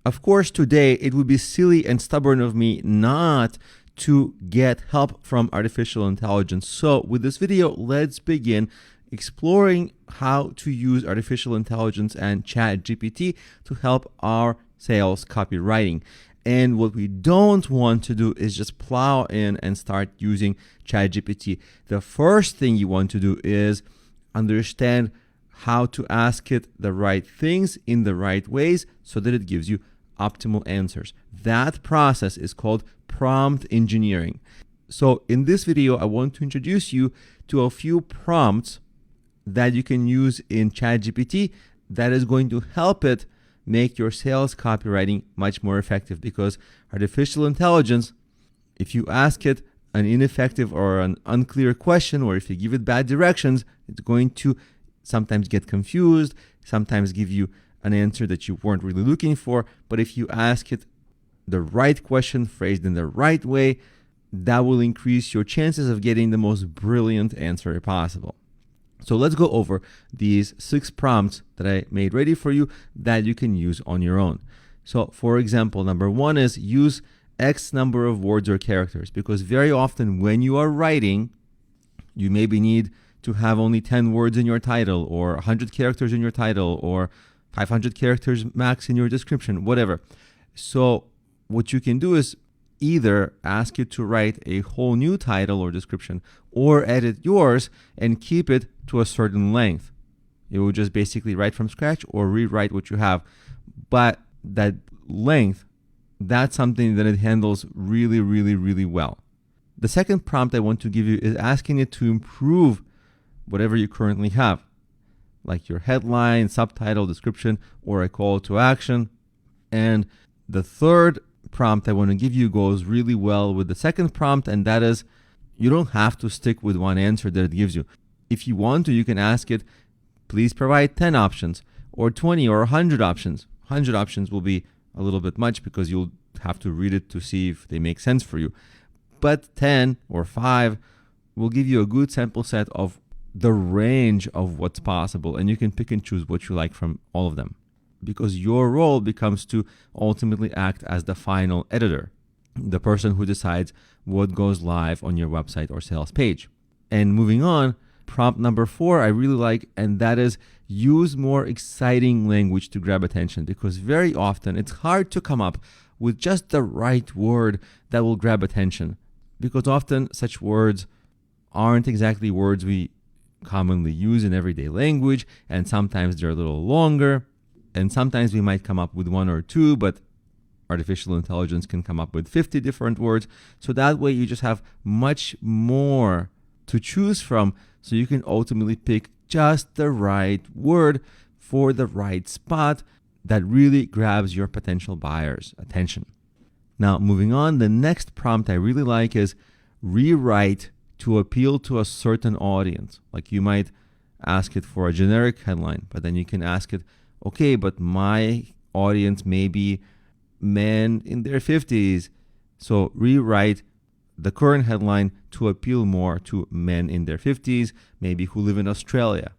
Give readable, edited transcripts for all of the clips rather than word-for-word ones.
Of course, today it would be silly and stubborn of me not to get help from artificial intelligence. So with this video, let's begin exploring how to use artificial intelligence and ChatGPT to help our sales copywriting. And what we don't want to do is just plow in and start using ChatGPT. The first thing you want to do is understand how to ask it the right things in the right ways so that it gives you optimal answers. That process is called prompt engineering. So in this video, I want to introduce you to a few prompts that you can use in ChatGPT that is going to help it make your sales copywriting much more effective, because artificial intelligence, if you ask it an ineffective or an unclear question, or if you give it bad directions, it's going to sometimes get confused, sometimes give you an answer that you weren't really looking for. But if you ask it the right question phrased in the right way, that will increase your chances of getting the most brilliant answer possible. So let's go over these 6 prompts that I made ready for you that you can use on your own. So for example, number 1 is use X number of words or characters, because very often when you are writing, you maybe need to have only 10 words in your title, or 100 characters in your title, or 500 characters max in your description, whatever. So what you can do is either ask it to write a whole new title or description, or edit yours and keep it to a certain length. It will just basically write from scratch or rewrite what you have. But that length, that's something that it handles really, really, really well. The second prompt I want to give you is asking it to improve whatever you currently have, like your headline, subtitle, description, or a call to action. And the third prompt I want to give you goes really well with the second prompt, and that is, you don't have to stick with one answer that it gives you. If you want to, you can ask it, please provide 10 options, or 20 or 100 options. 100 options will be a little bit much because you'll have to read it to see if they make sense for you. But 10 or 5 will give you a good sample set of the range of what's possible, and you can pick and choose what you like from all of them, because your role becomes to ultimately act as the final editor, the person who decides what goes live on your website or sales page. And moving on, prompt number 4 I really like, and that is use more exciting language to grab attention, because very often it's hard to come up with just the right word that will grab attention, because often such words aren't exactly words we commonly use in everyday language, and sometimes they're a little longer, and sometimes we might come up with 1 or 2, but artificial intelligence can come up with 50 different words. So that way you just have much more to choose from, so you can ultimately pick just the right word for the right spot that really grabs your potential buyer's attention. Now, moving on, the next prompt I really like is rewrite to appeal to a certain audience. Like you might ask it for a generic headline, but then you can ask it, okay, but my audience may be men in their 50s. So rewrite the current headline to appeal more to men in their 50s, maybe who live in Australia,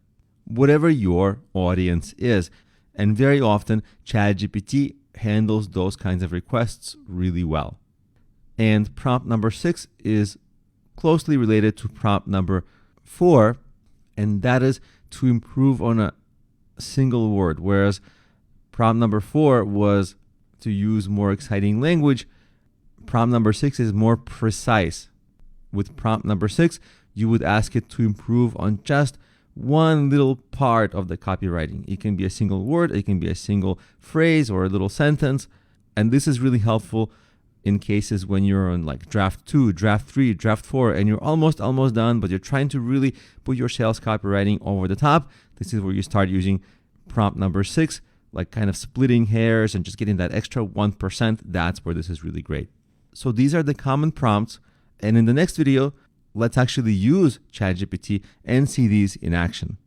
whatever your audience is. And very often, ChatGPT handles those kinds of requests really well. And prompt number 6 is closely related to prompt number 4, and that is to improve on a single word. Whereas prompt number 4 was to use more exciting language, prompt number 6 is more precise. With prompt number 6, you would ask it to improve on just one little part of the copywriting. It can be a single word, it can be a single phrase or a little sentence. And this is really helpful in cases when you're on like draft 2, draft 3, draft 4, and you're almost done, but you're trying to really put your sales copywriting over the top. This is where you start using prompt number 6, like kind of splitting hairs and just getting that extra 1%. That's where this is really great. So these are the common prompts. And in the next video, let's actually use ChatGPT and see these in action.